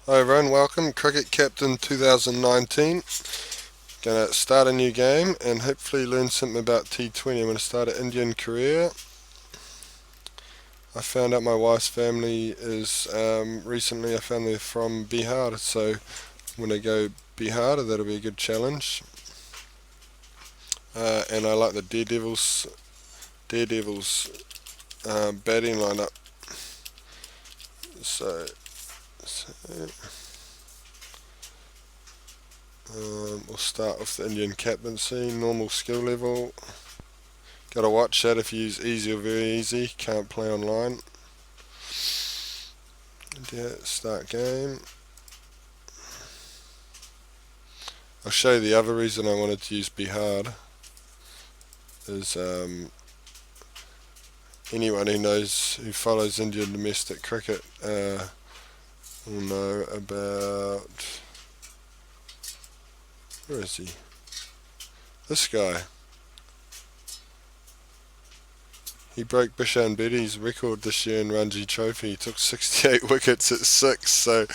Hi everyone, welcome. Cricket Captain 2019. Gonna start a new game and hopefully learn something about T20. I'm gonna start an Indian career. I found out my wife's family is recently. I found they're from Bihar, so I'm gonna go Bihar. That'll be a good challenge. And I like the Daredevils batting lineup. So we'll start with the Indian captaincy. Normal skill level. Gotta watch that if you use easy or very easy. Can't play online. Yeah, start game. I'll show you the other reason I wanted to use Bihar is anyone who follows Indian domestic cricket will know about, where is he? This guy. He broke Bishan Bedi's record this year in Ranji Trophy. He took 68 wickets at 6, so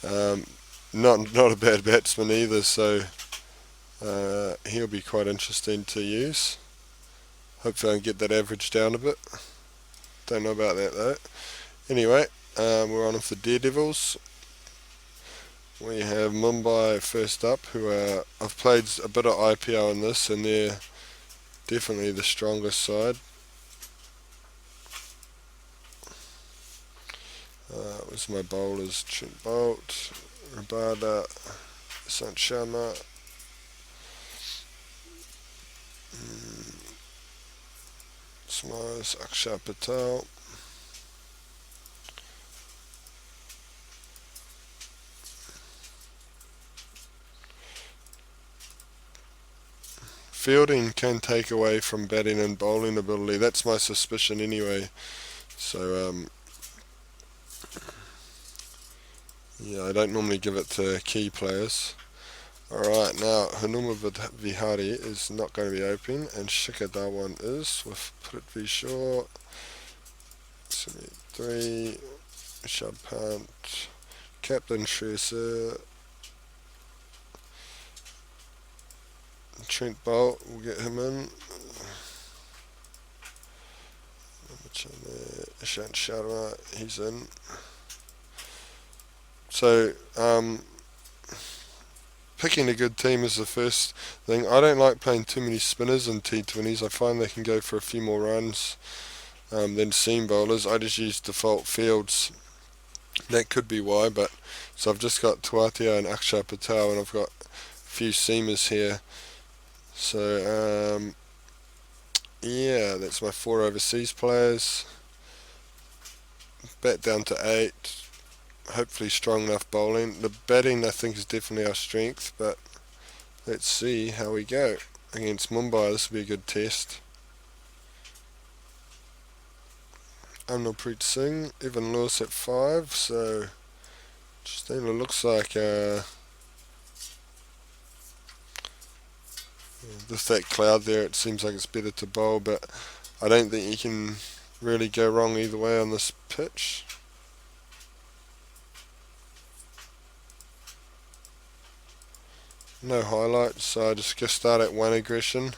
um, not a bad batsman either. So he'll be quite interesting to use. Hopefully I can get that average down a bit. Don't know about that though. Anyway, we're on with the Daredevils. We have Mumbai first up, who I've played a bit of IPL in this, and they're definitely the strongest side. Where's my bowlers? Trent Bolt, Rabada, Sant Sharma, Smiles, Akshar Patel. Fielding can take away from batting and bowling ability. That's my suspicion anyway. So yeah, I don't normally give it to key players. Alright, now Hanuma Vihari is not going to be open, and Shikhar Dhawan is, with Prithvi Shaw, 73, Rishabh Pant, Captain Shreyas, Trent Bolt, we'll get him in. Ishant Sharma, he's in. So, picking a good team is the first thing. I don't like playing too many spinners in T20s. I find they can go for a few more runs than seam bowlers. I just use default fields. That could be why, but so I've just got Tuatia and Akshar Patel, and I've got a few seamers here. So yeah, that's my 4 overseas players. Bat down to 8. Hopefully strong enough bowling. The batting I think is definitely our strength, but let's see how we go. Against Mumbai, this will be a good test. Amnulpreet Singh, Evan Lewis at 5, so Justina looks like with that cloud there, it seems like it's better to bowl, but I don't think you can really go wrong either way on this pitch. No highlights, so I just start at 1 aggression.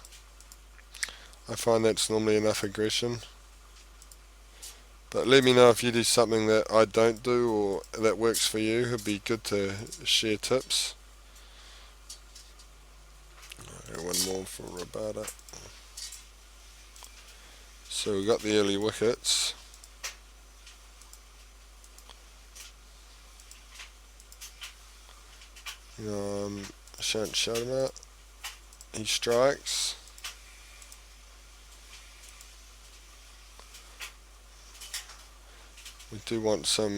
I find that's normally enough aggression. But let me know if you do something that I don't do or that works for you. It'd be good to share tips. One more for Rabada. So we got the early wickets. Shant Sharma, he strikes. We do want some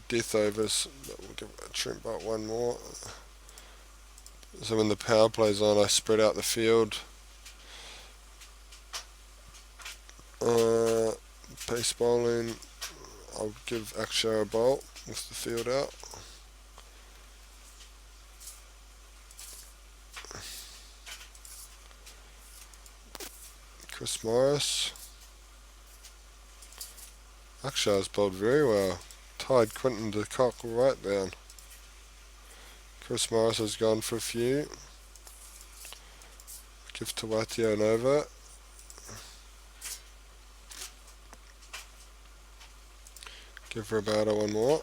death overs, but we'll give Trent Bolt one more. So when the power play's on, I spread out the field. Pace bowling, I'll give Akshar a bolt with the field out. Chris Morris. Akshar's bowled very well. tied Quinton de Kock right down. Chris Morris has gone for a few. Give to Watio an over. Give Roberto one more.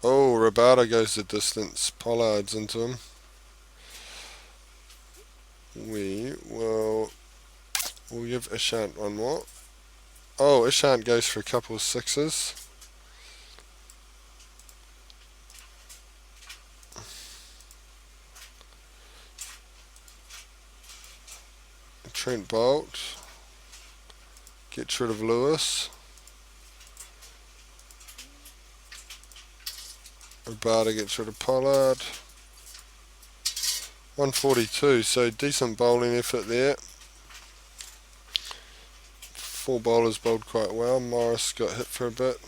Oh, Roberto goes the distance. Pollard's into him. We'll give Ishant one more. Oh, Ishant goes for a couple of sixes. Trent Bolt gets rid of Lewis. Roberto gets rid of Pollard. 142, so decent bowling effort there. 4 bowlers bowled quite well. Morris got hit for a bit.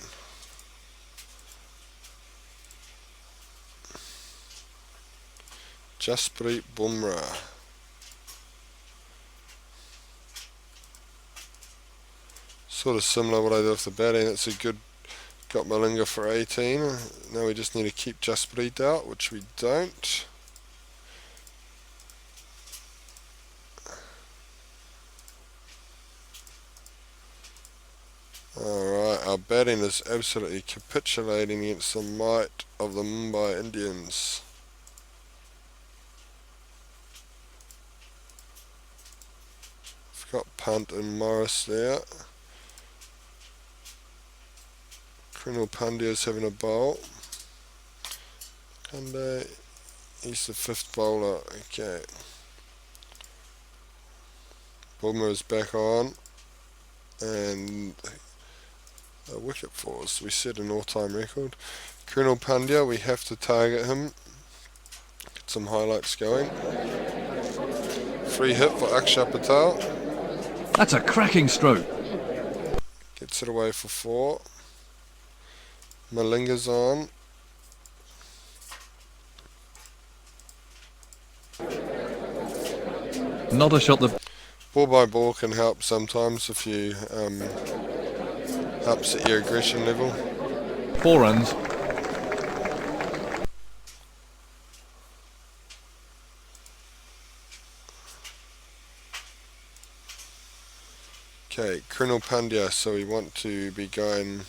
Jasprit Bumrah. Sort of similar what I did with the batting. It's a good, got Malinga for 18. Now we just need to keep Jasprit out, which we don't. Alright, our batting is absolutely capitulating against the might of the Mumbai Indians. We've got Punt and Morris there. Krunal Pandya's having a bowl. And he's the 5th bowler. Okay. Bumrah is back on. And a wicket for us. We set an all-time record. Krunal Pandya, we have to target him. Get some highlights going. Free hit for Akshar Patel. That's a cracking stroke. Gets it away for 4. Malinga's on. Not a shot that... Ball by ball can help sometimes if you upset your aggression level. 4 runs. Okay, Krunal Pandya, so we want to be going...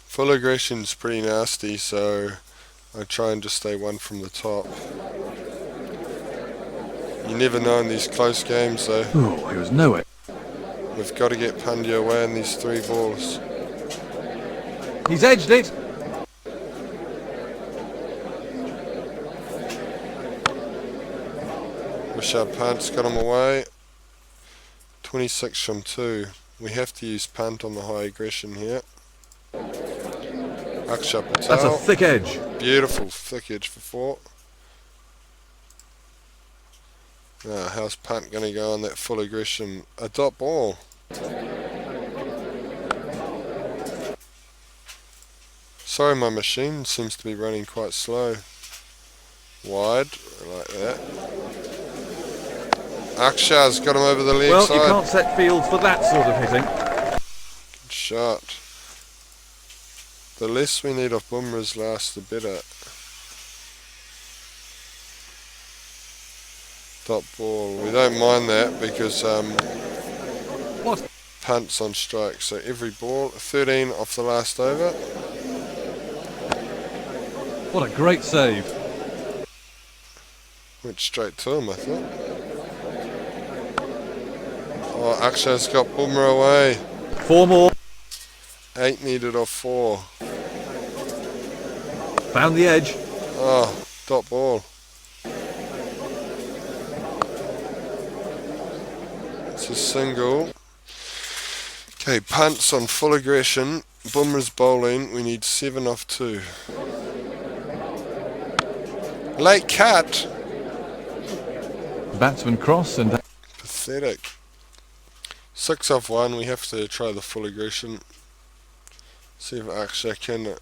Full aggression's pretty nasty, so I try and just stay one from the top. You never know in these close games though. Oh, he was nowhere. We've got to get Pandya away in these 3 balls. He's edged it. Rishabh Pant's got him away. 26 from 2. We have to use Pant on the high aggression here. Akshar Patel. That's a thick edge. Beautiful thick edge for 4. Now, how's Pant going to go on that full aggression? A dot ball. Sorry, my machine seems to be running quite slow. Wide, like that. Akshar's got him over the leg side. Well, you can't set fields for that sort of hitting. Good shot. The less we need of Bumrah's last, the better. Dot ball. We don't mind that because What? Punt's on strike. So every ball, 13 off the last over. What a great save. Went straight to him, I thought. Oh, Akshar's got Bumrah away. 4 more. 8 needed off 4. Found the edge. Oh, dot ball. It's a single. Okay, Punt's on full aggression. Bumrah's bowling. We need 7 off 2. Late cut. Batsman cross and... Pathetic. 6 off 1. We have to try the full aggression. See if Akshar can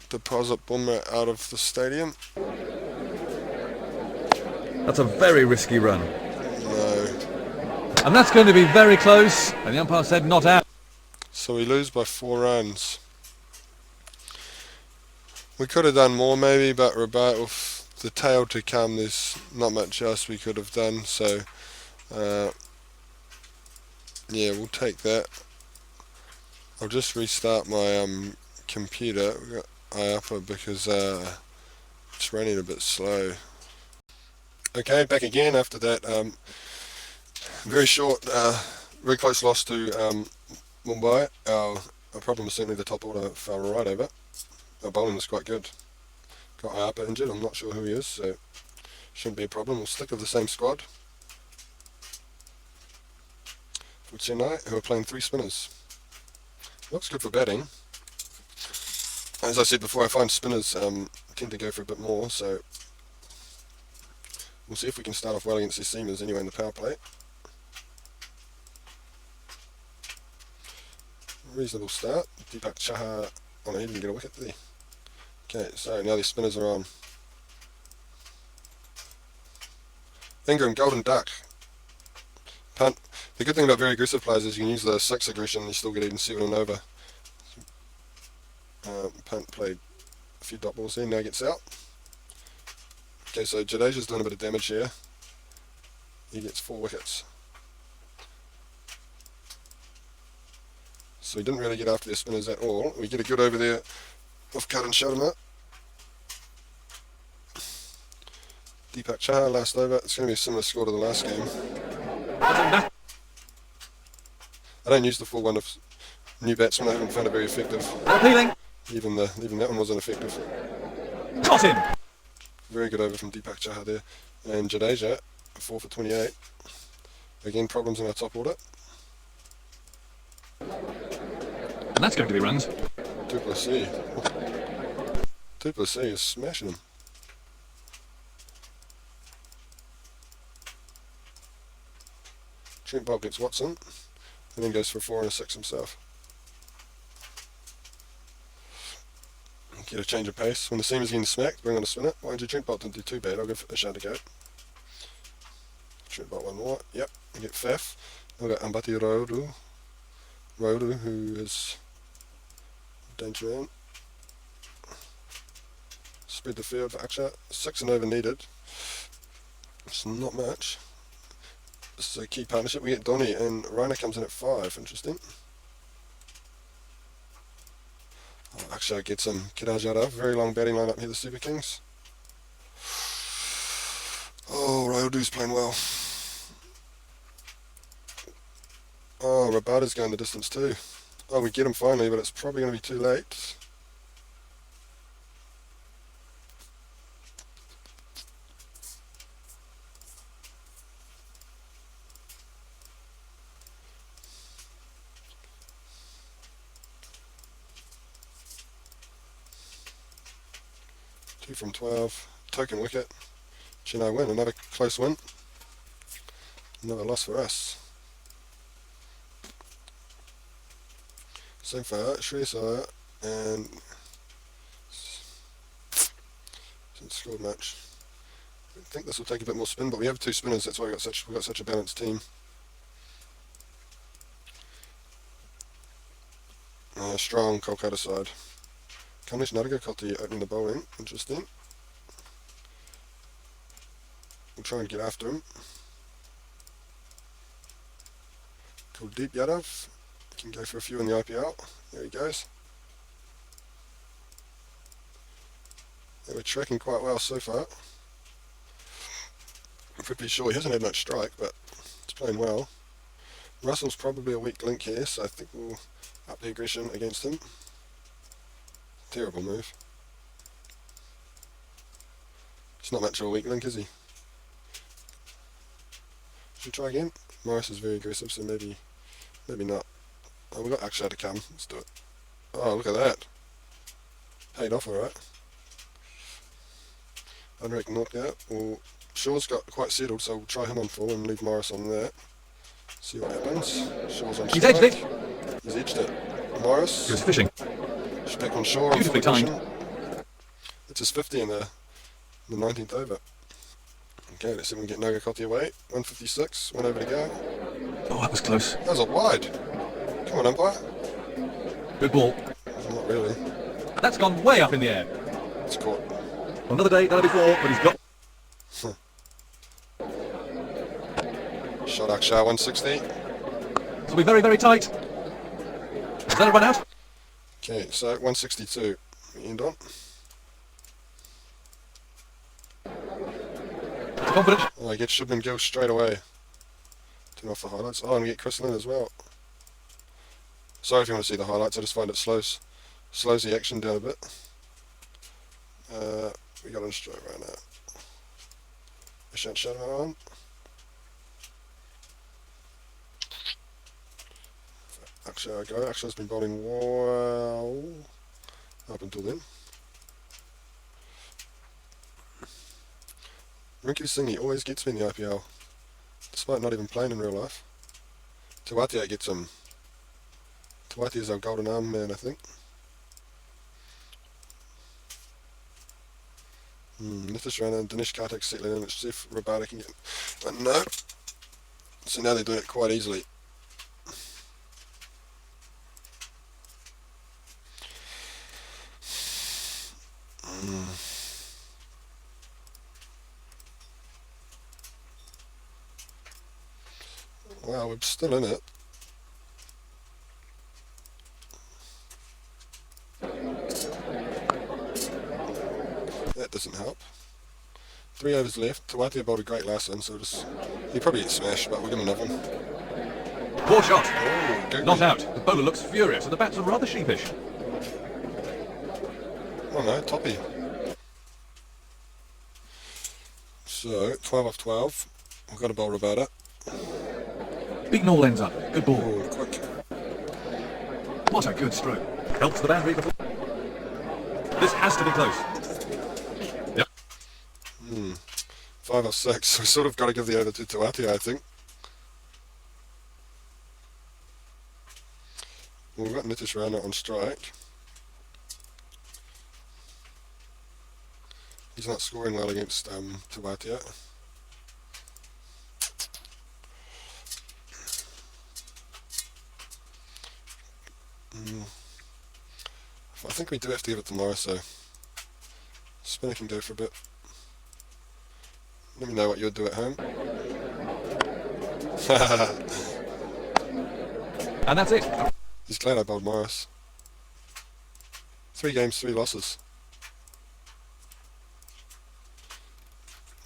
deposit Bumrah out of the stadium. That's a very risky run. No. And that's going to be very close. And the umpire said not out. So we lose by 4 runs. We could have done more maybe, but Rabat with the tail to come, there's not much else we could have done. So uh, yeah, we'll take that. I'll just restart my computer. We got IAPA because it's running a bit slow. Okay, back again after that very short, very close loss to Mumbai. Our problem was certainly the top order fell right over. Our bowling was quite good. Got IAPA injured, I'm not sure who he is, so shouldn't be a problem. We'll stick with the same squad for Chennai, who are playing 3 spinners. Looks good for batting. As I said before, I find spinners tend to go for a bit more, so we'll see if we can start off well against these seamers anyway in the power play. Reasonable start. Deepak Chahar, oh no, he didn't get a wicket, did he? Okay, so now these spinners are on. Ingram, Golden Duck. Punt. The good thing about very aggressive players is you can use the 6 aggression and you still get even 7 and over. Punt played a few dot balls there, now gets out. Okay, so Jadeja's doing a bit of damage here. He gets 4 wickets. So he didn't really get after their spinners at all. We get a good over there off cut and Sharma. Deepak Chahar last over. It's going to be a similar score to the last game. I don't use the full one of new batsmen. I haven't found it very effective. Appealing. Even that one wasn't effective. Got him. Very good over from Deepak Chahar there. And Jadeja, 4 for 28. Again, problems in our top order. And that's going to be runs. Duplessis. Duplessis is smashing them. Trent Bolt gets Watson, and then goes for a 4 and a 6 himself. Get a change of pace. When the seamer's getting smacked, bring on a spinner. Why don't you Trent Bolt didn't do too bad? I'll give a shot a go. Trent Bolt one more. Yep, we get Faf. We've got Ambati Raudu, who is danger man. Spread the field for Aksha. 6 and over needed. It's not much. This is a key partnership. We get Donny and Raina comes in at 5. Interesting. Oh, Aksha gets him. Kedajara. Very long batting lineup here, the Super Kings. Oh, Raudu's playing well. Oh, Rabada's going the distance too. Oh, we get him finally, but it's probably going to be too late. Two from 12. Token wicket. Chennai win. Another close win. Another loss for us. So far, Shreyas Iyer and hasn't scored much. I think this will take a bit more spin, but we have 2 spinners. That's why we've got such a balanced team. Strong Kolkata side. Kamlesh Naragakoti opening the bowling. Interesting. We'll try and get after him. Kuldeep Yadav can go for a few in the IPL. There he goes. Yeah, we're tracking quite well so far. I'm pretty sure he hasn't had much strike, but he's playing well. Russell's probably a weak link here, so I think we'll up the aggression against him. Terrible move. It's not much of a weak link, is he? Should we try again? Morris is very aggressive, so maybe not. Oh, we've got Akshay to come. Let's do it. Oh, look at that. Paid off alright. Unrek knocked out. Well, Shaw's got quite settled, so we'll try him on full and leave Morris on that. See what happens. Shaw's on strike. He's edged it. He's edged it. Morris. He was fishing. Should back on Shaw. Beautifully timed. It's his 50 in the 19th over. Okay, let's see if we can get Nagakoti away. 156. 1 over to go. Oh, that was close. That was a wide. Come on, umpire. Good ball. Not really. That's gone way up in the air. It's caught. Another day, done it before, but he's got... Shot Akshar 160. This will be very, very tight. Is that a run out? Okay, so 162. End on. Confident. Oh, I get Shubman Gill straight away. Turn off the highlights. Oh, and we get Chris Lynn as well. Sorry if you want to see the highlights, I just find it slows the action down a bit. We got on straight right now. Ishant Sharma on. Akshar go. Akshar's been bowling well up until then. Rinku Singh always gets me in the IPL, despite not even playing in real life. Tewatia gets him. Tewatia's our golden arm man, I think. Nitish Rana and Dinesh Karthik settling in, which Seth Rabada can get. But no. So now they're doing it quite easily. Wow, we're still in it. That doesn't help. 3 overs left. Tewatia bowled a great last one, so he'll probably get smashed, but we'll give him another one. Poor shot. Oh, Not out. The bowler looks furious and the batsman rather sheepish. Oh no, toppy. So, 12 off 12. We've got a bowler about it. Big Noel ends up. Good ball. Oh, quick. What a good stroke. Helps the boundary before. This has to be close. Yep. 5 off 6. We sort of got to give the over to Tewatia, I think. Well, we've got Nitish Rana on strike. He's not scoring well against Tewatia. I think we do have to give it to Morris, so Spinner can go for a bit. Let me know what you'd do at home. And that's it. He's glad I bowled Morris. 3 games, 3 losses.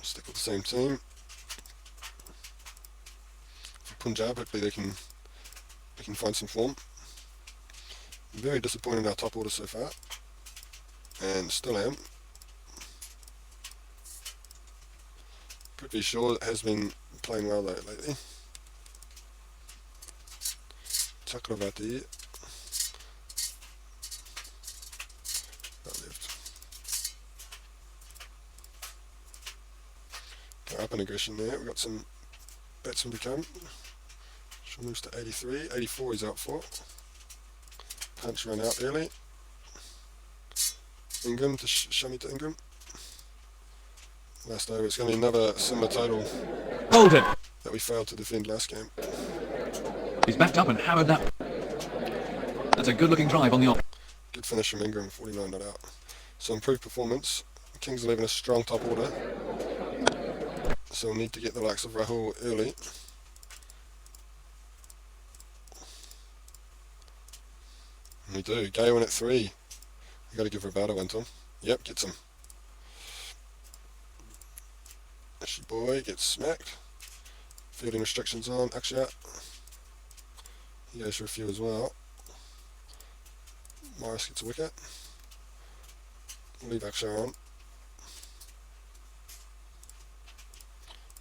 Stick with the same team. For Punjab, hopefully they can find some form. I'm very disappointed in our top order so far, and still am. Pretty sure it has been playing well though lately. Chakravarti. Right left. Okay, up in aggression there. We've got some batsmen to come. Shaw moves to 83. 84 he's out for. Punch run out early. Ingram to Shami to Ingram. Last over, it's going to be another similar total Hold it. that we failed to defend last game. He's backed up and hammered that. That's a good looking drive on the off. Good finish from Ingram, 49 not out. So improved performance. Kings 11 a strong top order. So we'll need to get the likes of Rahul early. And we do. Gay one at 3. You got to give Rabada one, Tom. Yep, gets him. Ashy boy gets smacked. Fielding restrictions on. Akshar. He goes for a few as well. Morris gets a wicket. We'll leave Akshar on.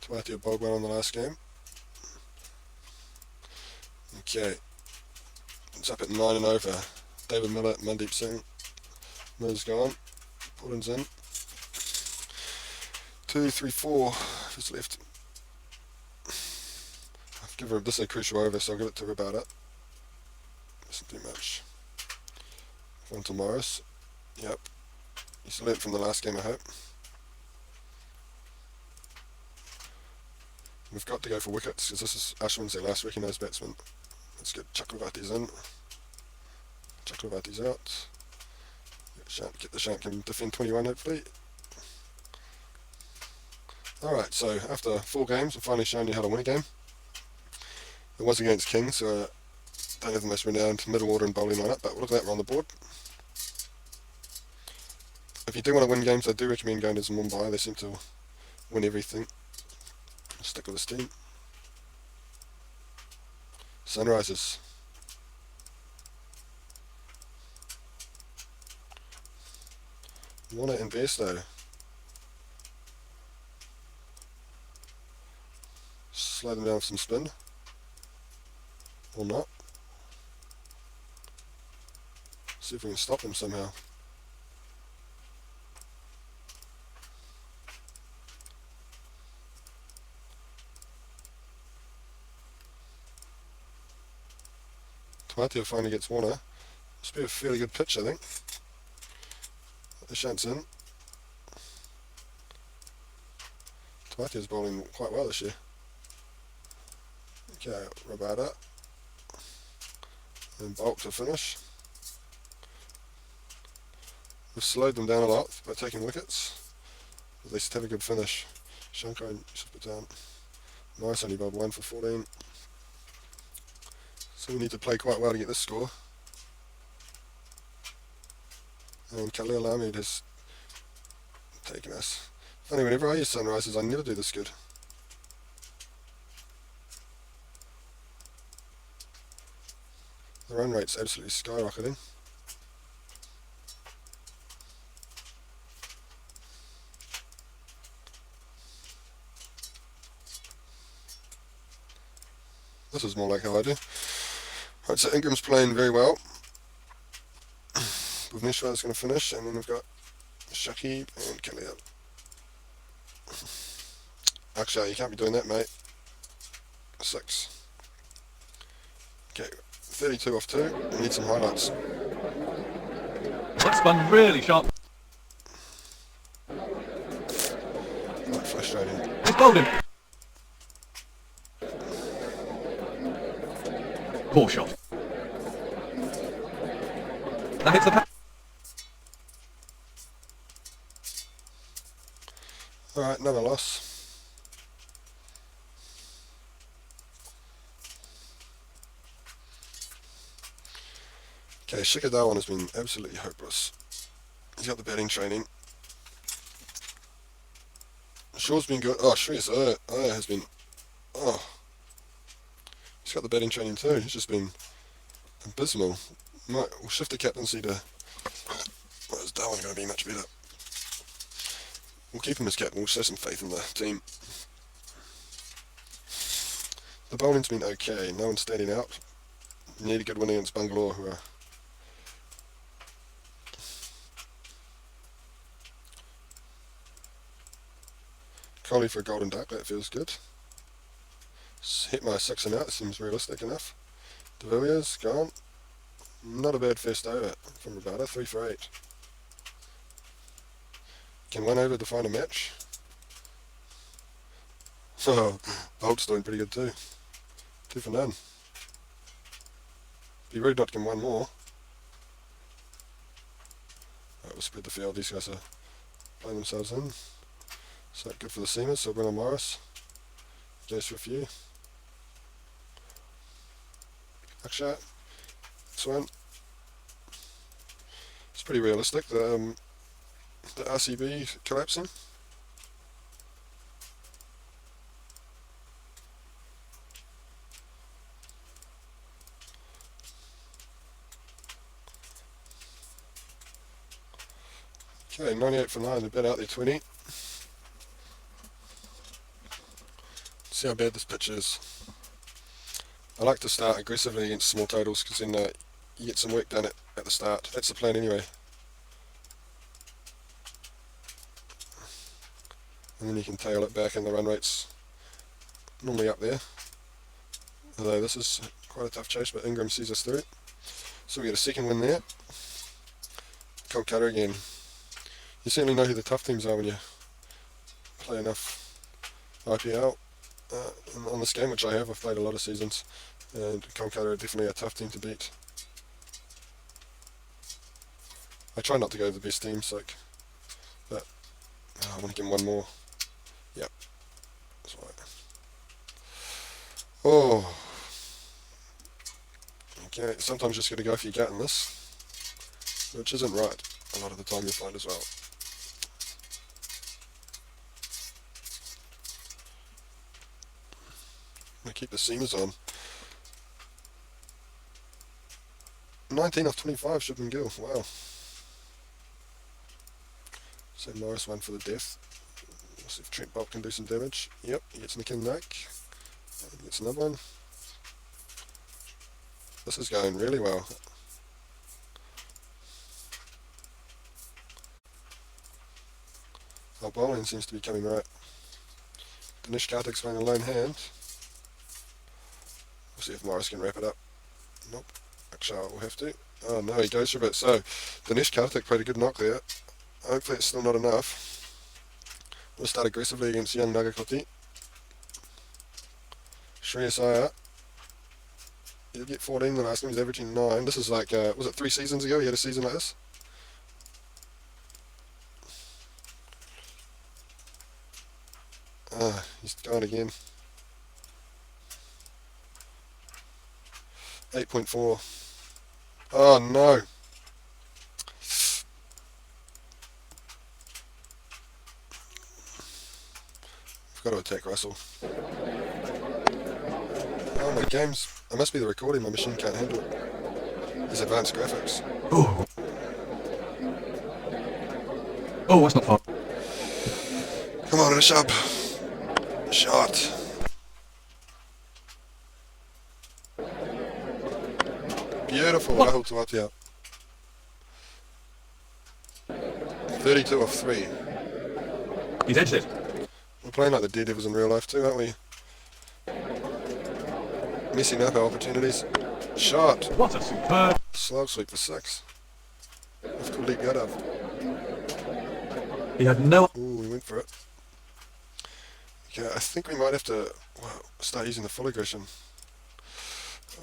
Tewatia bowled well on the last game. Okay. It's up at 9 and over. David Miller, Mandeep Singh. Miller's gone. Portland's in. 2, 3, 4 is left. I'll give her, this is a crucial over, so I'll give it to Rabada. Isn't too much. One to Morris. Yep. He's learnt from the last game, I hope. We've got to go for wickets, because this is Ashwin's their last recognised batsman. Let's get Chakravarti's in. Chakravarti's out. Yep. Get the shank and defend 21 hopefully. Alright, so after 4 games I've finally shown you how to win a game. It was against King, so I don't have the most renowned middle order and bowling lineup, but look at that, we're on the board. If you do want to win games, I do recommend going to Mumbai. They seem to win everything. I'll stick with this team. Sunrisers. Want to invest though. Slow them down with some spin. Or not. See if we can stop them somehow. Tamatio finally gets Warner. Must be a fairly good pitch, I think. The shant's in. Tamatio's bowling quite well this year. Okay, Rabada. And Bulk to finish. We've slowed them down a lot by taking wickets. At least have a good finish. Shankar should put down. Nice, only bowled 1 for 14. So we need to play quite well to get this score. And Khalil Ahmed has taken us. Funny, whenever I use Sunrisers I never do this good. The run rate's absolutely skyrocketing. This is more like how I do. Right, so Ingram's playing very well. Bhuvneshwar's going to finish, and then we've got Shakib and Khalil. Actually, you can't be doing that, mate. 6. Okay, 32 off 2. We need some highlights. That spun really sharp. Quite frustrating. He's bowled him. Poor shot. That hits the pad. Alright, another loss. Okay, Shikhar Dhawan has been absolutely hopeless. He's got the batting training. Shaw's been good. Oh, Shreyas Iyer has been... Oh. He's got the batting training too. He's just been abysmal. We'll shift the captaincy to... Well, is Dhawan going to be much better? We'll keep him as captain. We'll show some faith in the team. The bowling's been okay. No one's standing out. We need a good win against Bangalore, who are... Kohli for a golden duck. That feels good. Hit my 6 and out. Seems realistic enough. De Villiers gone. Not a bad first over from Rabada. 3 for 8. Can 1 over define a match? Oh, Bolt's doing pretty good too. 2 for none. Be rude not to get 1 more. Right, we'll spread the field. These guys are playing themselves in. So good for the seamers. So Brennan Morris goes for a few. Akshat. This one. It's pretty realistic. The RCB collapsing. Okay, 98 for 9. They're bet out there 20. See how bad this pitch is. I like to start aggressively against small totals because then you get some work done at the start. That's the plan anyway. And then you can tail it back and the run rate's normally up there. Although this is quite a tough chase, but Ingram sees us through it. So we get a second win there. Kolkata again. You certainly know who the tough teams are when you play enough IPL. On this game, which I have, I've played a lot of seasons, and Kolkata are definitely a tough team to beat. I try not to go to the best teams, like, but I want to give him one more. Yep, that's right. Oh, okay. Sometimes you just got to go for your gut in this, which isn't right a lot of the time you'll find as well. I'm gonna keep the seamers on. 19 off 25, Shipman Gill. Wow. So Morris one for the death. We'll see if Trent Bolt can do some damage. Yep, he gets Nick and Neck. He gets another one. This is going really well. Our bowling seems to be coming right. Dinesh Karthik's playing a lone hand. We'll see if Morris can wrap it up. Nope. Akshar will have to. Oh no, he goes for a bit. So, Dinesh Karthik played a good knock there. Hopefully it's still not enough. We'll start aggressively against young Nagakoti. Shreyas Iyer. He did get 14 the last time, he's averaging 9. This is like, was it 3 seasons ago he had a season like this? He's gone again. 8.4. Oh no. I've got to attack Russell. Oh, my games. It must be the recording, my machine can't handle it. These advanced graphics. Oh. Oh, that's not far. Come on, Rishabh. Shot. Beautiful, Rahul Tawatia. 32 off 3. He's edged it. We're playing like the Daredevils in real life too, aren't we? Messing up our opportunities. Shot. What a superb. Slow sweep for 6. With Kuldeep Yadav. He had no... Ooh, we went for it. Okay, I think we might have to start using the full aggression.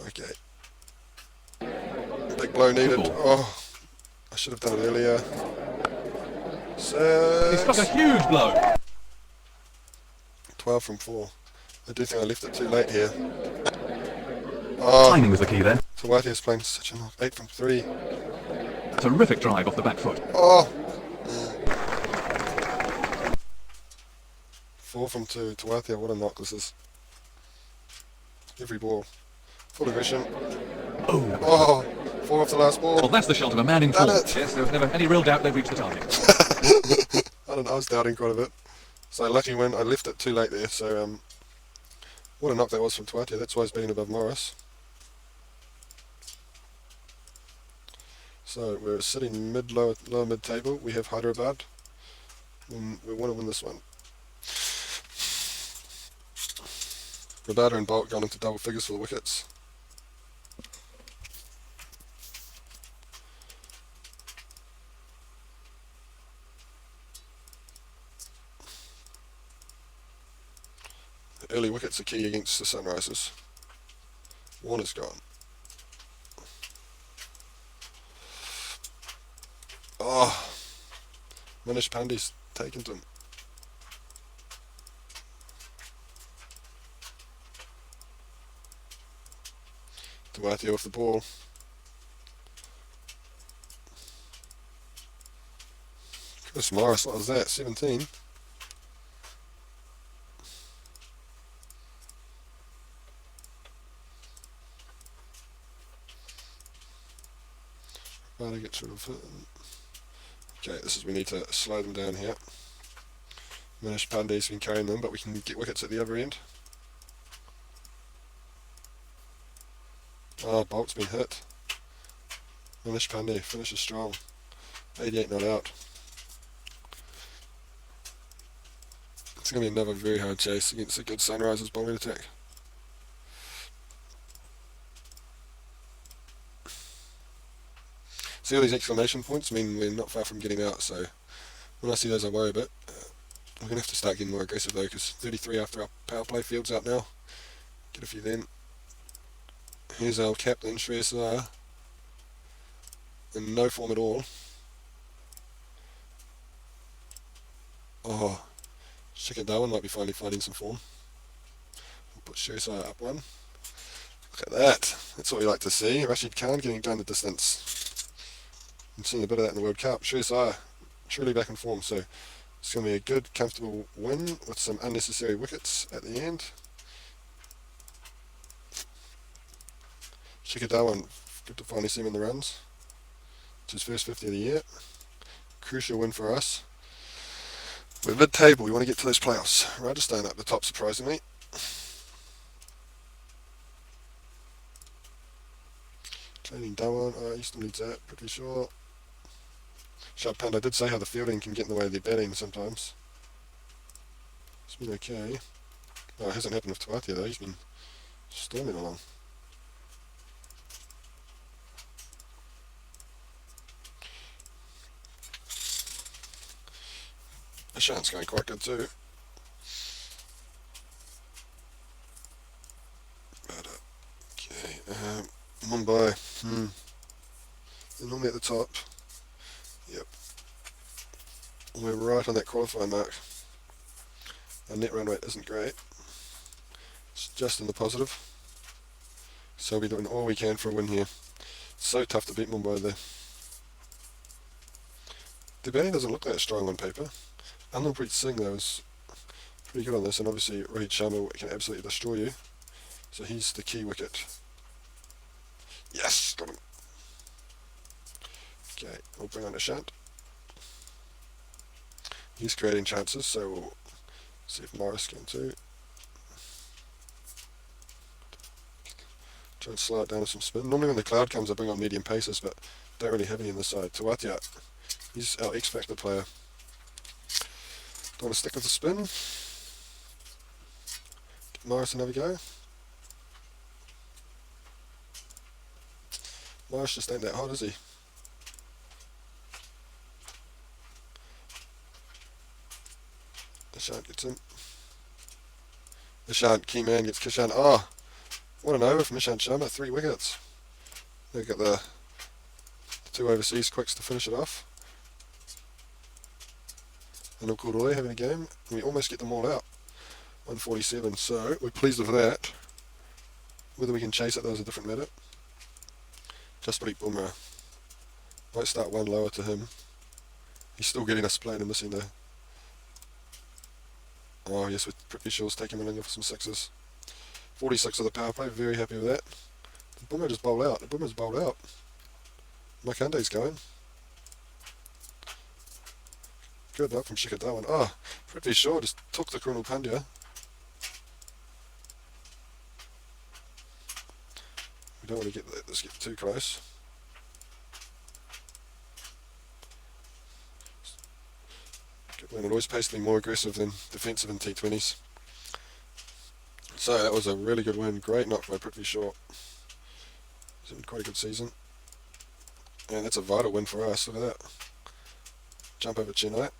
Okay. Big blow needed. Oh, I should have done it earlier. 6. He struck a huge blow. 12 from 4. I do think I left it too late here. Oh, Timing was the key then. Tawatia's playing such a knock. 8 from 3. Terrific drive off the back foot. Oh! 4 from 2. Tawatia, what a knock this is. Every ball. Full aggression. Oh! 4 off the last ball. Well, that's the shot of a man in form. Done it. Yes, there was never any real doubt they'd reached the target. I don't know, I was doubting quite a bit. So lucky win. I left it too late there, so what a knock that was from Tawatia. That's why he's beating above Morris. So we're sitting lower mid table. We have Hyderabad. We want to win this one. Rabada and Bolt gone into double figures for the wickets. The early wickets are key against the Sunrisers. Warner's gone. Oh, Manish Pandey's taken to him. Tawatia off the ball. Chris Morris, what was that? 17. Right, I get rid of it. Okay, this is, we need to slow them down here. Manish Pandey's been carrying them, but we can get wickets at the other end. Oh, Bolt's been hit. Manish Pandey finishes strong. 88 not out. It's going to be another very hard chase against a good Sunrisers bowling attack. See all these exclamation points mean we're not far from getting out, so when I see those I worry a bit. We're going to have to start getting more aggressive though, because 33 after our power play field's out now. Get a few then. Here's our captain, Shreyas Iyer. In no form at all. Oh, Shikhar Dhawan might be finally finding some form. We'll put Shreyas up one. Look at that. That's what we like to see. Rashid Khan getting down the distance. I'm seeing a bit of that in the World Cup. Shreyas truly back in form, so it's going to be a good, comfortable win with some unnecessary wickets at the end. Shikhar Dhawan, good to finally see him in the runs. It's his first 50 of the year. Crucial win for us. We're mid-table. We want to get to those playoffs. Rajasthan up the top, surprisingly. Training Dhawan. He still needs that, pretty sure. Sharp Panda did say how the fielding can get in the way of their batting sometimes. It's been okay. Oh, it hasn't happened with Tawatia though. He's been storming along. Ishant's going quite good too. But, okay. Mumbai. They're normally at the top. Yep. We're right on that qualifier mark. Our net run rate isn't great. It's just in the positive. So we're doing all we can for a win here. It's so tough to beat Mumbai there. The batting doesn't look that strong on paper. Anilpreet Singh though is pretty good on this, and obviously Rohit Sharma can absolutely destroy you. So he's the key wicket. Yes, got him. Okay, we'll bring on Ishant. He's creating chances, so we'll see if Morris can too. Try and slow it down with some spin. Normally when the cloud comes I bring on medium paces, but don't really have any on the side. Tawatia, he's our X-Factor player. Don't want to stick with the spin. Get Morris another go. Morris just ain't that hot, is he? Ishant gets him. Ishant, key man, gets Kishan. Oh, what an over from Ishant Sharma. 3 wickets. They've got the 2 overseas quicks to finish it off. And Kulroy having a game. We almost get them all out. 147, so we're pleased with that. Whether we can chase it, that was a different matter. Jasprit Bumrah. Might start one lower to him. He's still getting us playing and missing though. Oh yes, with Prithvi Shaw's taking Malinga for some sixes. 46 of the power play, very happy with that. Did Bumrah just bowl out? Bumrah's bowled out. Makande's going. Good knock from Shikhar Dhawan. Oh, Prithvi Shaw just took the Krunal Pandya. We don't want to get this get too close. We're always supposed to be more aggressive than defensive in T20s. So that was a really good win. Great knock by Prithvi Shaw. He's having quite a good season. And that's a vital win for us. Look at that. Jump over Chennai.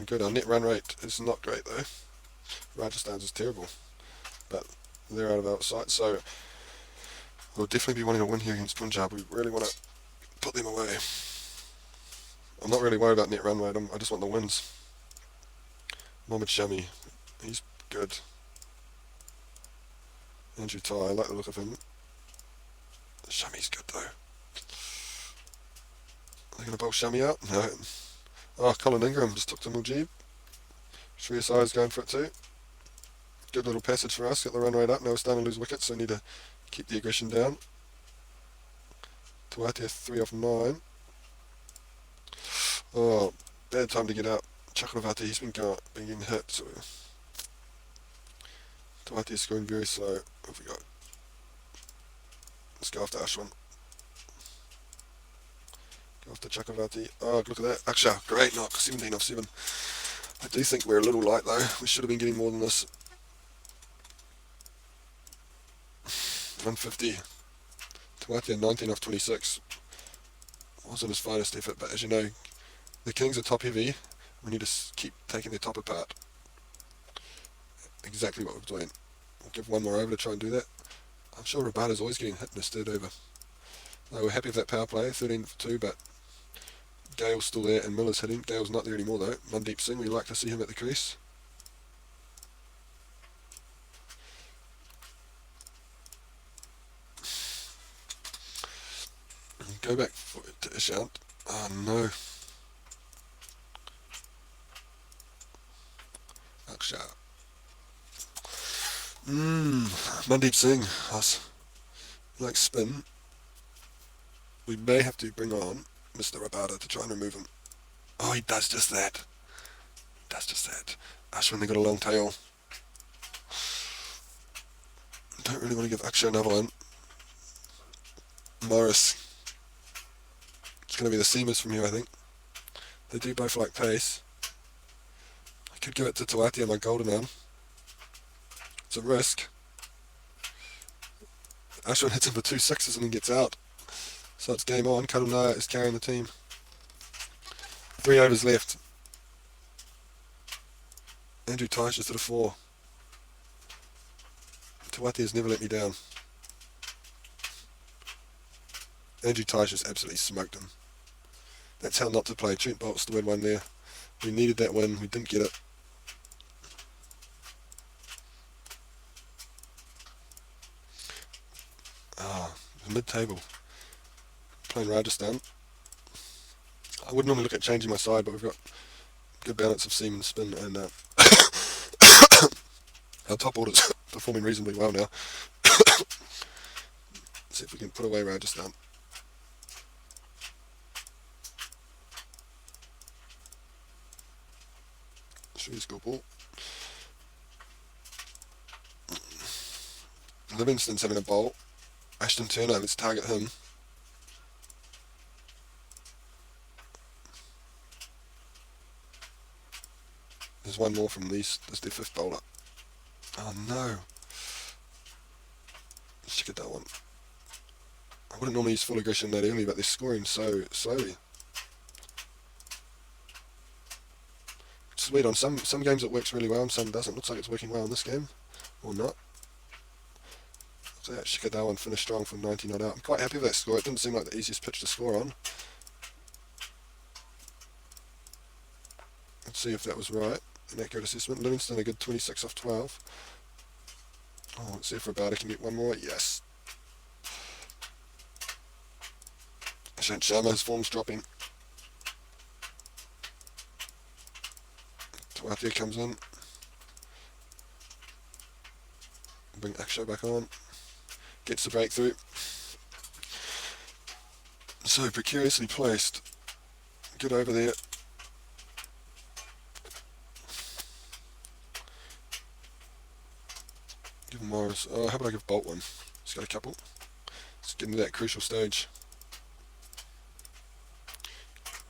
Good. Our net run rate is not great though. Rajasthan's is terrible. But they're out of our sight, so we'll definitely be wanting to win here against Punjab. We really want to put them away. I'm not really worried about net run rate, I just want the wins. Mohammad Shami, he's good. Andrew Ty, I like the look of him. Shami's good though. Are they going to bowl Shami out? No. Oh, Colin Ingram just took to Mujib. Shreyas is going for it too. Good little passage for us, get the run rate up. Now we're starting to lose wickets, so we need to keep the aggression down. Tawatia 3 off 9. Oh, bad time to get out. Chakravarti, he's been getting hit, so Tawatia's going very slow. What have we got? Let's go after Ashwin. Go after Chakravarti. Oh, look at that. Aksha, great knock. 17 off 7. I do think we're a little light though. We should have been getting more than this. 150. Tawatia 19 off 26. Wasn't his finest effort, but as you know, the Kings are top heavy. We need to keep taking their top apart. Exactly what we're doing. We'll give one more over to try and do that. I'm sure Rabada's always getting hit in his third over. They were happy with that power play, 13 for 2, but Gale's still there and Miller's hitting. Gale's not there anymore though. Mandeep Singh, we like to see him at the crease. Go back to Ishant. Oh no. Aksha. Mandeep Singh. Us. Like spin. We may have to bring on Mr. Rabada to try and remove him. Oh, he does just that. Does just that. Ashwin, they got a long tail. Don't really want to give Akshay another one. Morris. It's going to be the seamers from here, I think. They do both like pace. I could give it to Tawati on my golden arm. It's a risk. Ashwin hits him for 2 sixes and then gets out. So it's game on. Karunaya is carrying the team. 3 overs left. Andrew Tyche is to the 4. Tawati has never let me down. Andrew Tyche has absolutely smoked him. That's how not to play. Trent Bolt's the win one there. We needed that win. We didn't get it. Mid-table. Playing Rajasthan. I would normally look at changing my side, but we've got good balance of seam and spin, and our top order's performing reasonably well now. See if we can put away Rajasthan. Should score ball. Livingston's having a bowl. Ashton Turner, let's target him. There's one more from these. That's their 5th bowler. Oh no. Let's check that one. I wouldn't normally use full aggression that early, but they're scoring so slowly. It's weird. On some games it works really well and some doesn't. Looks like it's working well in this game. Or not. So yeah, Shikadawan finished strong from 90 not out. I'm quite happy with that score. It didn't seem like the easiest pitch to score on. Let's see if that was right. An accurate assessment. Livingston a good 26 off 12. Oh, let's see if Rabada can get one more. Yes. Ishant Sharma, his form's dropping. Tawatia comes in. Bring Akshay back on. Gets the breakthrough. So precariously placed. Get over there. Give Morris. Oh, how about I give Bolt one? He's got a couple. Let's get into that crucial stage.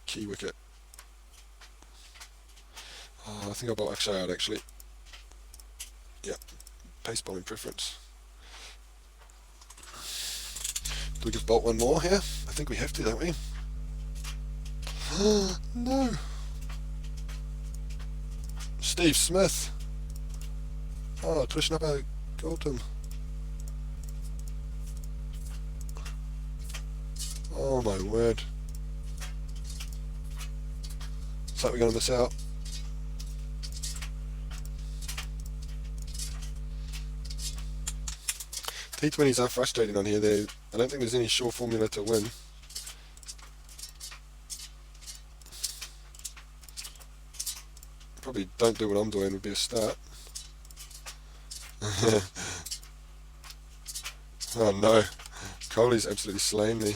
Key wicket. Oh, I think I'll bolt Akshay out actually. Yep. Pace bowling preference. Do we give Bolt one more here? I think we have to, don't we? No! Steve Smith! Oh, Krishnappa Gautam. Oh my word. Looks like we're going to miss out. T20s are frustrating on here. I don't think there's any sure formula to win. Probably don't do what I'm doing would be a start. Oh no. Kohli's absolutely slain me.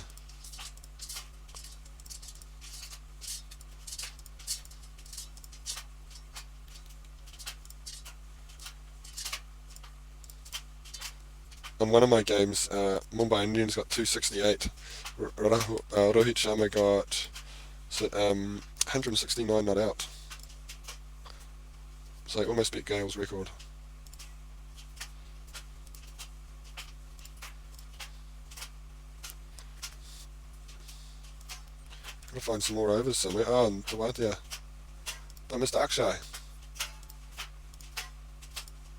On one of my games, Mumbai Indians got 268. Rohit Sharma got 169 not out. So almost beat Gale's record. Gotta find some more overs somewhere. Oh, and Tawatia. I missed Akshay.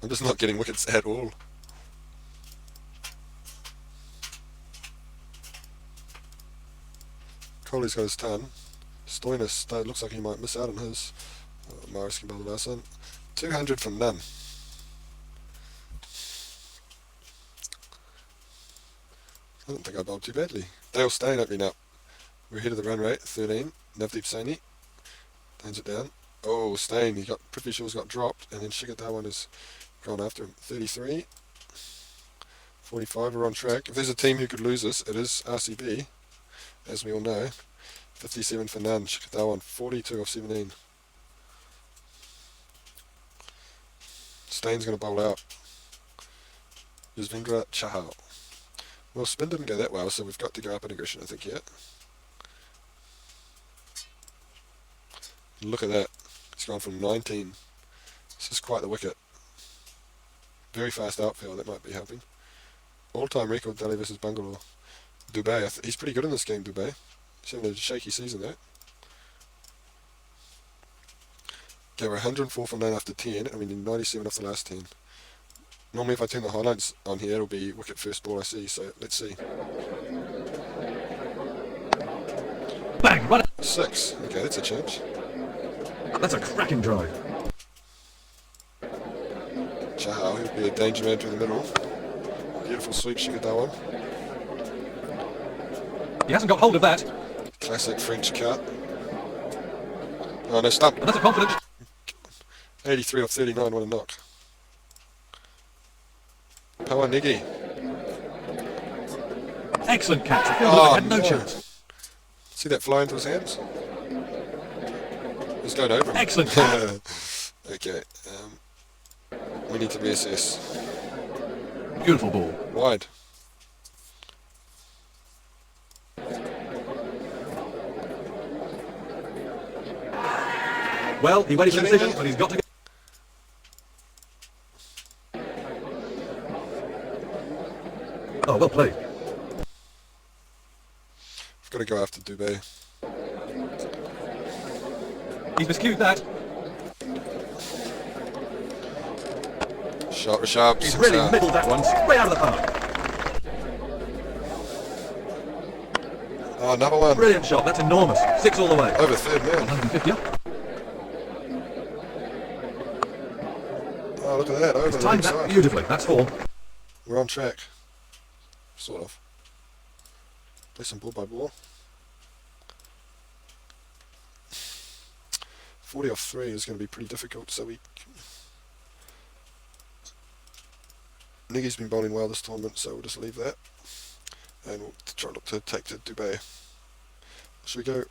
I'm just not getting wickets at all. Kohli's got his ton. Stoinis looks like he might miss out on his. Morris can bowl the last one. 200 from none. I don't think I bowled too badly. Dale Steyn opening up. We're ahead of the run rate, 13. Navdeep Saini turns it down. Oh, Steyn, Prithvi Shaw's got dropped, and then Shikhar Dhawan has gone after him. 33. 45, we're on track. If there's a team who could lose us, it is RCB, as we all know. 57 for none. Shikhar Dhawan, 42 off 17. Steyn's going to bowl out. Yuzvendra Chahal. Well, spin didn't go that well, so we've got to go up in aggression, I think, yeah. Look at that. It's gone from 19. This is quite the wicket. Very fast outfield, that might be helping. All-time record, Delhi versus Bangalore. Dubey, he's pretty good in this game, Dubey. He's having a shaky season, though. Okay, we're 104 from 9 after 10. I mean, 97 off the last 10. Normally if I turn the highlights on here, it'll be wicket first ball I see, so let's see. Bang! Run it! 6. Okay, that's a change. That's a cracking drive. Chahal, he'll be a danger man through the middle. Beautiful sweep, Shikhar Dhawan. He hasn't got hold of that. Classic French cut. Oh, no, stump. And that's a confidence. 83 off 39, what a knock. Pawanigi. Excellent catch. The fielder had no chance. See that fly into his hands? He's going over him. Excellent catch. Okay. We need to reassess. Beautiful ball. Wide. Well, he waited for the decision, but he's got to get... Oh, well played. We've got to go after Dubey. He's miscued that. Shot Rishabh. He's really middled that one straight out of the park. Oh, another one. Brilliant shot. That's enormous. 6 all the way. Over third man. 150 up. Oh, look at that. Over He's the timed big that side. beautifully. That's 4. We're on track. Sort of. Play some ball by ball. 40 off 3 is going to be pretty difficult, so Niggy's been bowling well this tournament, so we'll just leave that. And we'll try not to take to Dubey. Should we go?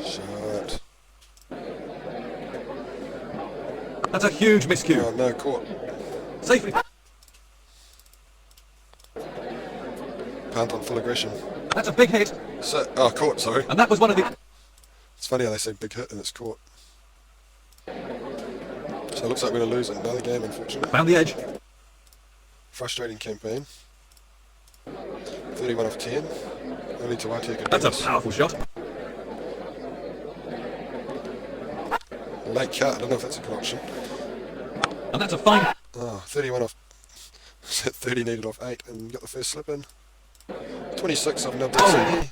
Shot. That's a huge miscue. Oh no, caught. Safely. Punt on full aggression. That's a big hit. So, oh, caught, sorry. And that was one of the... It's funny how they say big hit and it's caught. So it looks like we're going to lose another game, unfortunately. Found the edge. Frustrating campaign. 31 off 10. Only Tawati could do That's a this. powerful shot. Late cut, I don't know if that's a good option. And that's a fine... Oh, 31 off... 30 needed off 8 and got the first slip in. 26 off Nabdil Singh.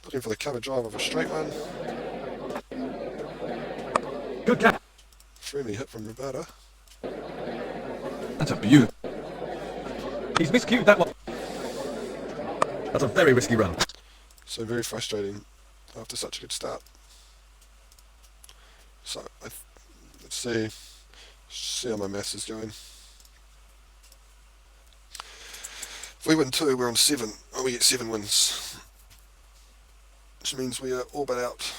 Looking for the cover drive of a straight one. Good catch. Firmly hit from Rabada. That's a beaut. He's miscued that one. That's a very risky run. So very frustrating after such a good start. So let's see how my maths is going. If we win 2, we're on 7. Oh, we get 7 wins, which means we are all but out.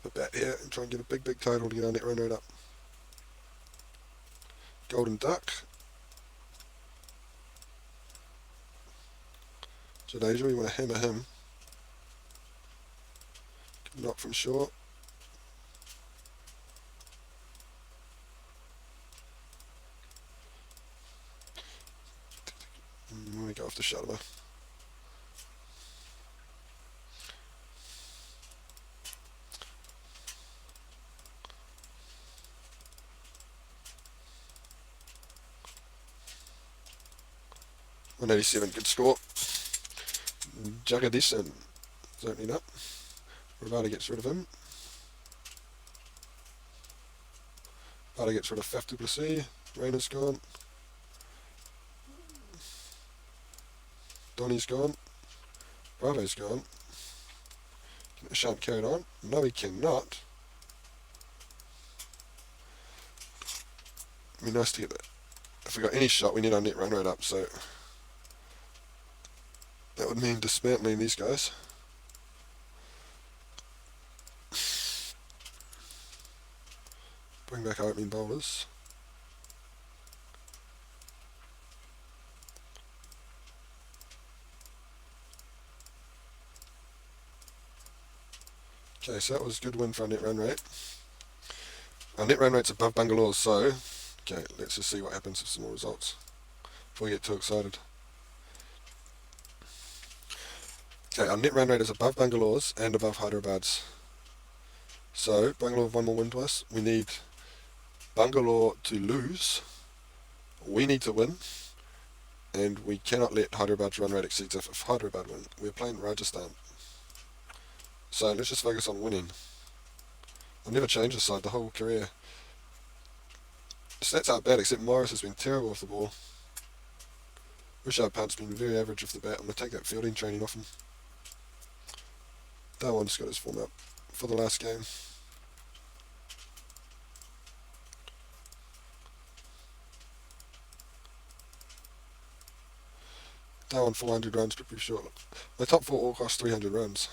A bat here and try and get a big total to get our net run rate up. Golden Duck. Jadeja, we want to hammer him. Knock from short. When we go off the Sharma. 187, good score. Jagadish is opening up. Ravada gets rid of him. Ravada gets rid of Faf du Plessis. Rayner's gone. Donny's gone. Bravo's gone. Can Ishant carry it on? No, he cannot. It'd be nice to get that. If we got any shot, we need our net run rate up, so that would mean dismantling these guys. Bring back our opening bowlers. Okay, so that was a good win for our net run rate. Our net run rate's above Bangalore's, so okay, let's just see what happens with some more results before we get too excited. Okay, our net run rate is above Bangalore's and above Hyderabad's. So, Bangalore have one more win to us. We need Bangalore to lose. We need to win. And we cannot let Hyderabad's run rate exceed if Hyderabad win. We're playing Rajasthan. So, let's just focus on winning. I've never changed this side the whole career. The stats aren't bad, except Morris has been terrible with the ball. Rishabh Pant's been very average with the bat. I'm going to take that fielding training off him. Darwan just got his form up for the last game. Darwan 400 runs, but pretty short. My top 4 all cost 300 runs.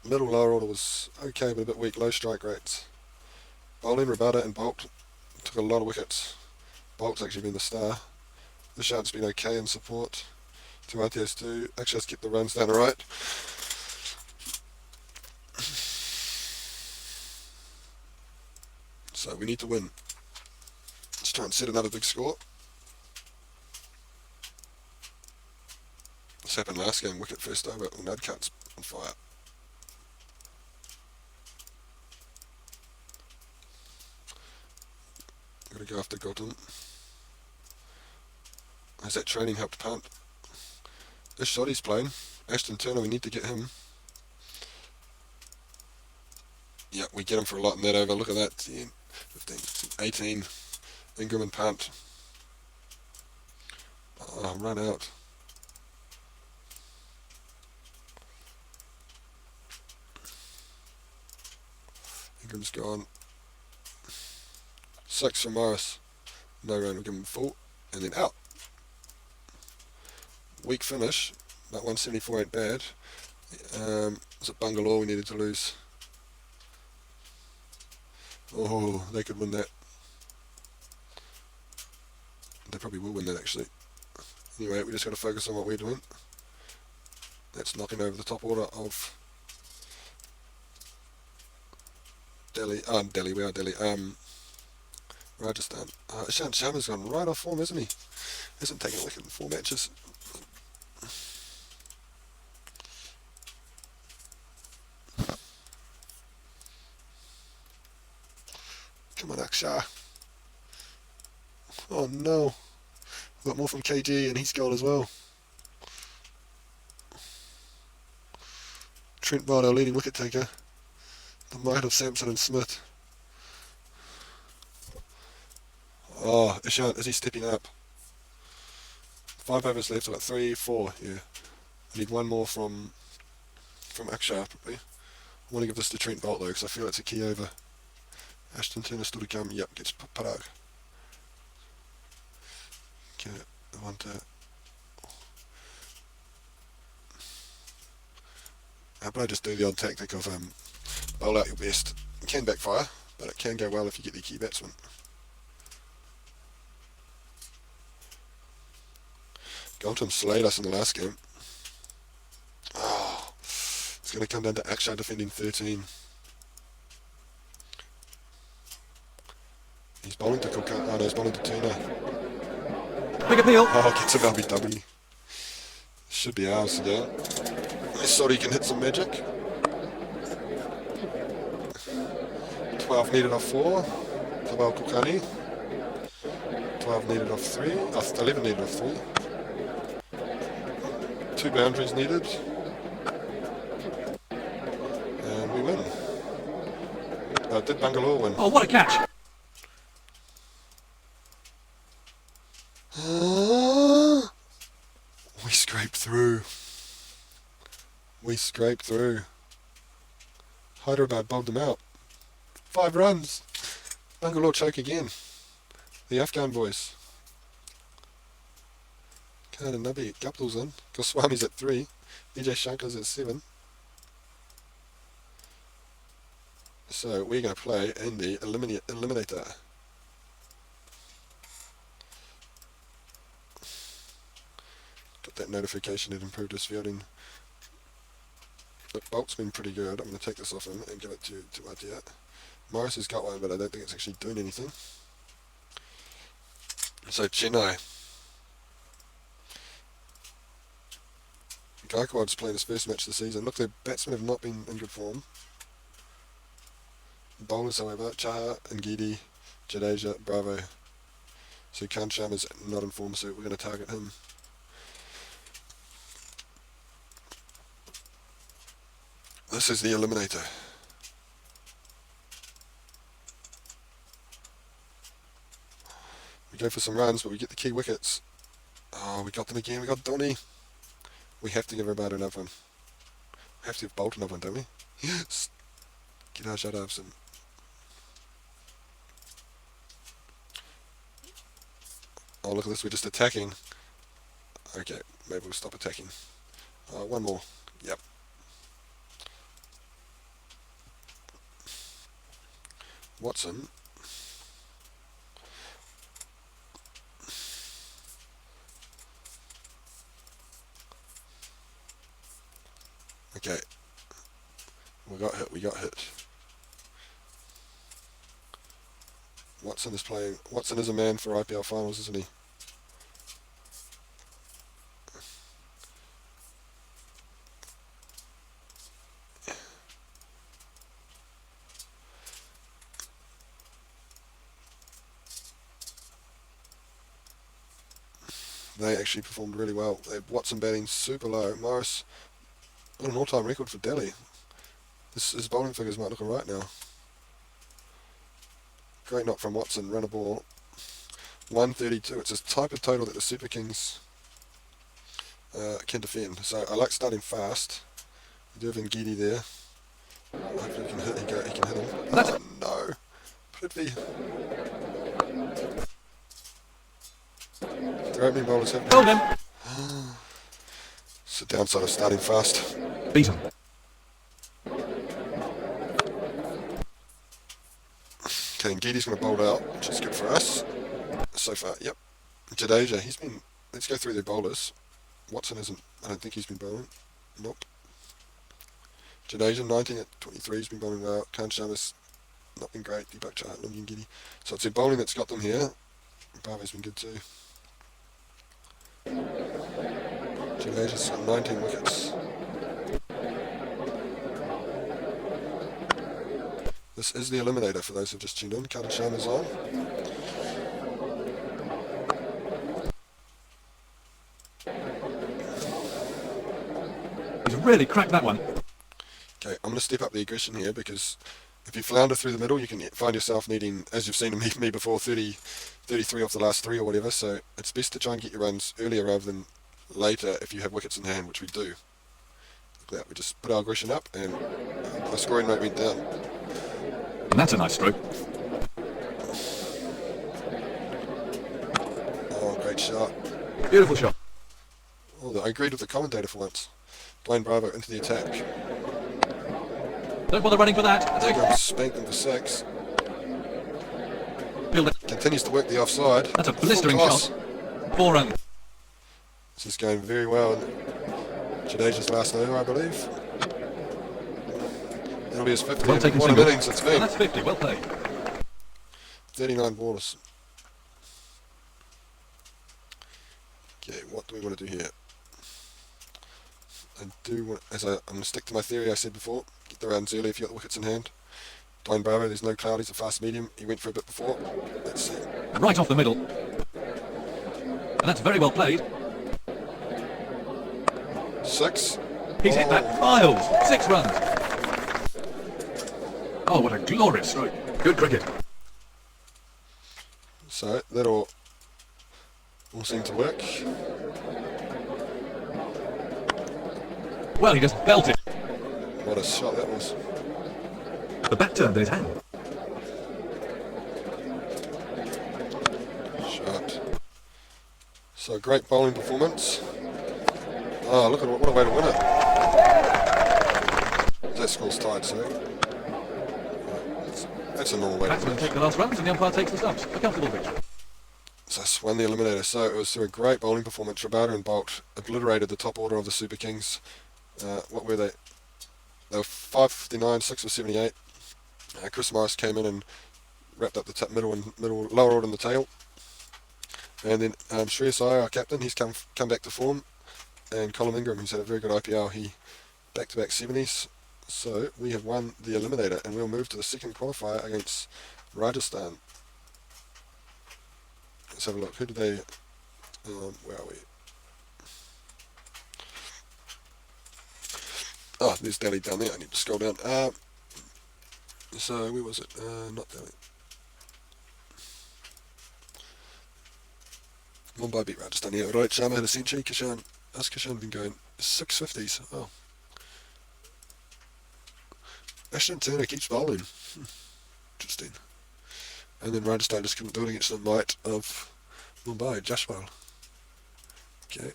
Middle lower order was okay, but a bit weak. Low strike rates. Bowling, Rabada and Bolt took a lot of wickets. Bolt's actually been the star. The shot's been okay in support. 2 RTS 2. Actually, let's keep the runs down alright. So we need to win. Let's try and set another big score. This happened last game. Wicket first over. Nudcut's on fire. Got to go after Gautam. Has that training helped punt? This shot he's playing. Ashton Turner, we need to get him. Yeah, we get him for a lot in that over. Look at that. 10, 15, 18. Ingram and punt. Oh, run out. Ingram's gone. 6 from Morris. No run, we'll give him 4. And then out. Weak finish, but 174 ain't bad. Was it Bangalore we needed to lose? Oh, they could win that. They probably will win that actually. Anyway, we just got to focus on what we're doing. That's knocking over the top order of Delhi. Delhi, we are Delhi. Rajasthan. Ishant Sharma's gone right off form, isn't he? Hasn't taken a wicket in 4 matches. Come on, Akshar. Oh no. We've got more from KG and he's gone as well. Trent Bolt, our leading wicket taker. The might of Sampson and Smith. Oh, Ishant, is he stepping up? 5 overs left, I've got 3, 4, yeah. I need one more from Akshar, probably. I want to give this to Trent Bolt though, because I feel it's a key over. Ashton Turner still to come, yep, gets Parag. Okay, I want to... How about I just do the old tactic of bowl out your best. It can backfire, but it can go well if you get the key batsman. Gautam slayed us in the last game. Oh, it's going to come down to Akshar defending 13. He's bowling to Kulkarni. Oh no, he's bowling to Turner. Big appeal. Oh, gets him LBW. Should be ours again. Let's see if he can hit some magic. 12 needed off 4. Tabal Kulkarni. 12 needed off 3. 11 needed off 3. 2 boundaries needed. And we win. Did Bangalore win? Oh, what a catch! We scraped through. We scraped through. Hyderabad bowled them out. 5 runs. Bangalore choke again. The Afghan boys. Khan and Nabi, Gapdul's in. Goswami's at 3. Vijay Shankar's at 7. So we're going to play in the Eliminator. Got that notification it improved his fielding. Look, Bolt's been pretty good. I'm going to take this off him and give it to Adiyat. Morris has got one, but I don't think it's actually doing anything. So Chennai. Gaikwad's playing his first match of the season. Look, their batsmen have not been in good form. Bowlers, however, Chahar, Ngidi, Jadeja, Bravo. So Khan Sharma's not in form, so we're going to target him. This is the Eliminator. We go for some runs, but we get the key wickets. Oh, we got them again. We got Dhoni. We have to give Rabada another one. We have to give Bolt another one, don't we? Yes. Get our shut-offs in. Oh, look at this. We're just attacking. Okay, maybe we'll stop attacking. One more. Yep. Watson. Okay. We got hit. Watson is playing. Watson is a man for IPL finals, isn't he? They actually performed really well. Watson batting super low. Morris got an all-time record for Delhi. His bowling figures might look alright now. Great knock from Watson, run a ball. 132. It's a type of total that the Super Kings can defend. So I like starting fast. We do have Ngidi there. Hopefully he can hit him. Oh no! Prithvi. The opening bowlers have Hold him. It's the downside of starting fast. Beat him. Okay, Ngidi's going to bowl out, which is good for us. So far, yep. Jadeja, he's been... Let's go through the bowlers. Watson isn't... I don't think he's been bowling. Nope. Jadeja, 19 at 23, he's been bowling well. Khan Sharma's not been great. Deepak Chahar, Lungi Ngidi. So it's the bowling that's got them here. Bravo's been good too. Jadeja's got 19 wickets. This is the Eliminator for those who've just tuned in. Khan Sharma's on. He's really cracked that one. Okay, I'm going to step up the aggression here because if you flounder through the middle, you can find yourself needing, as you've seen me before, 33 off the last 3 or whatever, so it's best to try and get your runs earlier rather than later if you have wickets in hand, which we do. Look at that, we just put our aggression up and our scoring rate went down. And that's a nice stroke. Oh, great shot. Beautiful shot. Oh, I agreed with the commentator for once. Dwayne Bravo into the attack. Don't bother running for that. There comes spanked them for 6. Fielder. Continues to work the offside. That's a blistering Full shot. toss. 4 runs. This is going very well. Jadeja's last over, I believe. That'll be his 50th. Well taken What an single. innings it's been. And that's 50. Well played. 39 ballers. Okay, what do we want to do here? I do want, I'm going to stick to my theory I said before. Get the runs early if you've got the wickets in hand. Dwayne Bravo, there's no cloud, he's a fast medium. He went for a bit before. Let's see. Right off the middle. And that's very well played. 6. He's hit that miles. 6 runs. Oh, what a glorious stroke. Good cricket. So that all seemed to work. Well, he just belted. What a shot that was. The bat turned in his hand. Shot. So great bowling performance. Oh, look at what a way to win it. That score's tied, so that's a normal way to win Batsmen it. take the last runs and the umpire takes the stumps. A comfortable victory. So that's won the Eliminator. So it was through a great bowling performance. Rabada and Bolt obliterated the top order of the Super Kings. What were they? They were 559, 6 for 78. Chris Morris came in and wrapped up the top middle lower order in the tail. And then Shreyas Iyer, our captain, he's come back to form. And Colin Ingram, who's had a very good IPL, he back-to-back 70s. So we have won the Eliminator, and we'll move to the second qualifier against Rajasthan. Let's have a look. Who did they? Where are we? Oh, there's Delhi down there. I need to scroll down. So where was it? Not Delhi. Mumbai beat Rajasthan. Yeah, right. Sharma had a century. Kishan have been going 650s. Oh. Ashton Turner keeps bowling. Interesting. And then Rajasthan just couldn't do it against the might of Mumbai, Jaswal. Okay.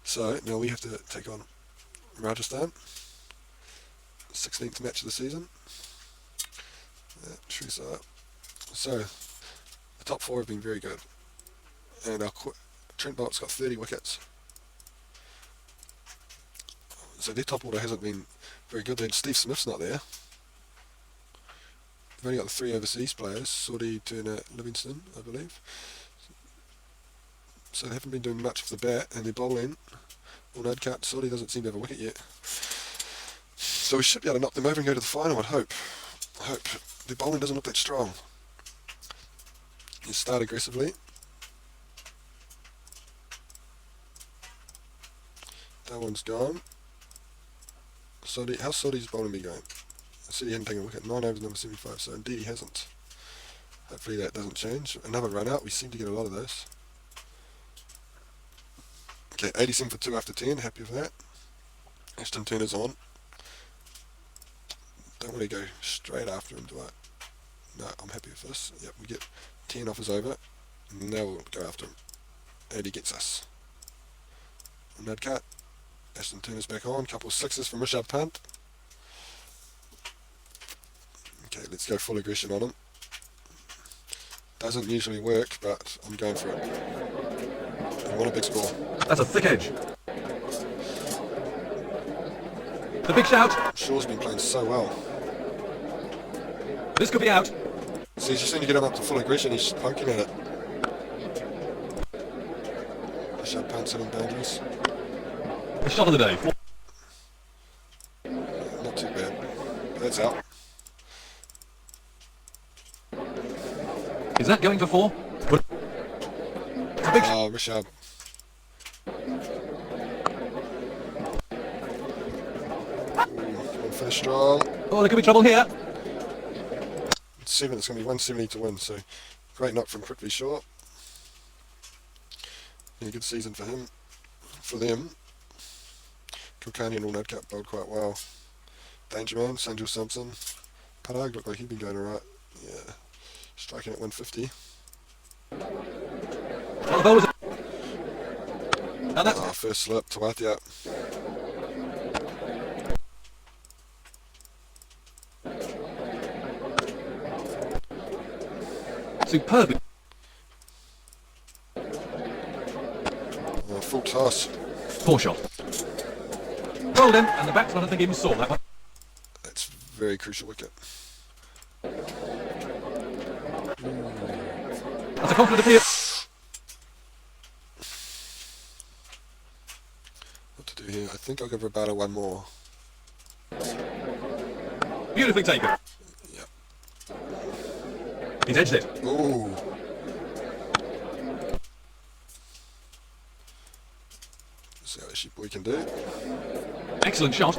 So now we have to take on Rajasthan. 16th match of the season. So the top 4 have been very good. And our Trent Bolt's got 30 wickets. So their top order hasn't been very good. Then Steve Smith's not there. They've only got the 3 overseas players, Sodhi, Turner, Livingston, I believe. So they haven't been doing much for the bat, and they're bowling. Well, no cut. Sodhi doesn't seem to have a wicket yet. So we should be able to knock them over and go to the final, I'd hope. I hope. Their bowling doesn't look that strong. You start aggressively. That one's gone. Sodhi, how's Sodhi's bowling been going? I said he hadn't taken a wicket. 9 overs, number 75, so indeed he hasn't. Hopefully that doesn't change. Another run out. We seem to get a lot of those. Okay, 87 for 2 after 10. Happy with that. Ashton Turner's on. Don't want to go straight after him, do I? No, I'm happy with this. Yep, we get 10 offers over. Now we'll go after him. And he gets us. No cut. Ashton Turner's back on. Couple of 6s from Rishabh Pant. Okay, let's go full aggression on him. Doesn't usually work, but I'm going for it. I want a big score. That's a thick edge. The big shout. Shaw's been playing so well. This could be out. So he's just need to get him up to full aggression. He's just poking at it. Rishabh Pant's hitting boundaries. The shot of the day. Not too bad. That's out. Is that going for 4? It's a big Oh, Rishabh. Come on, finish strong. Oh, there could be trouble here. 7, it's going to be 170 to win, so great knock from Prithvi Shaw. Yeah, good season for him. For them. Kulkarni and All-Nut Cup bowled quite well. Danger Man, Sanjul Samson. Parag looked like he'd been going alright. Yeah. Striking at 150. Well, the bowlers. And that's First slip, Tawatia. superb. Full toss. Poor shot. Rolled him, and the batsman I don't think even saw that one. That's very crucial wicket. That's a confident appeal. What to do here? I think I'll give Rabada one more. Beautifully taken. Yep. He's edged it. Ooh. See how his Actually, we can do. Excellent shot.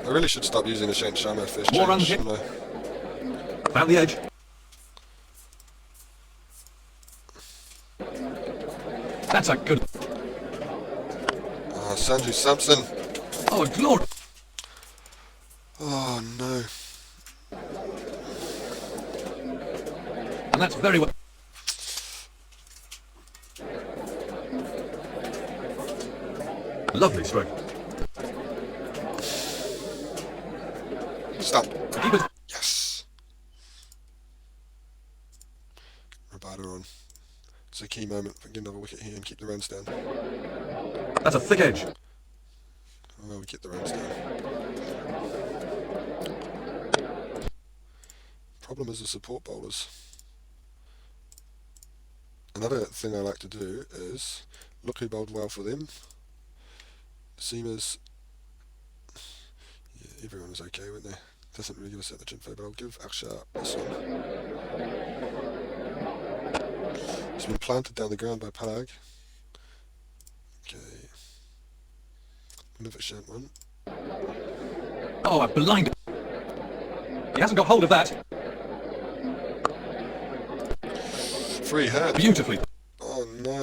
I really should stop using a Shane Sharma first More change. runs hit. You know. Found the edge. That's a good. Sanju Samson. Oh, a glory. Oh no. And that's very well. Lovely stroke. Stop. Keeper's Yes. Rabada on. It's a key moment. If we get another wicket here and keep the runs down. That's a thick edge. Oh, we get the runs down. Problem is the support bowlers. Another thing I like to do is look who bowled well for them. Seamers, yeah, everyone was okay, weren't they? Doesn't really give us that much info, but I'll give Akshar this one. It's been planted down the ground by Parag. Okay. Magnificent one. Oh, a blind. He hasn't got hold of that. Free hit. Beautifully. Oh no.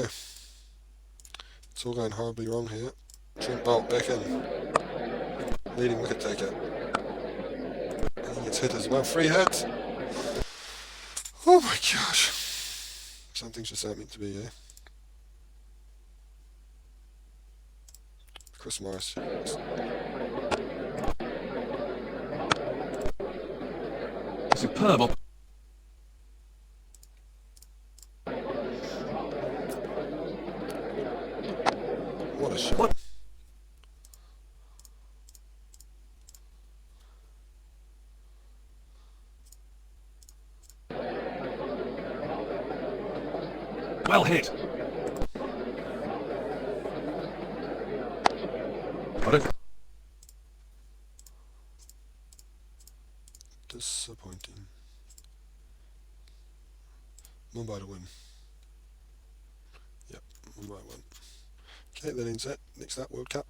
It's all going horribly wrong here. Trent Bolt back in. Leading wicket taker. And he gets hit as well. Free hit. Oh my gosh. Some things just aren't meant to be, eh? Chris Morris. Superb. What a shot. What? Well hit. Got it. Disappointing. Mumbai to win. Yep, Mumbai won. Okay, that ends that. Next up, World Cup.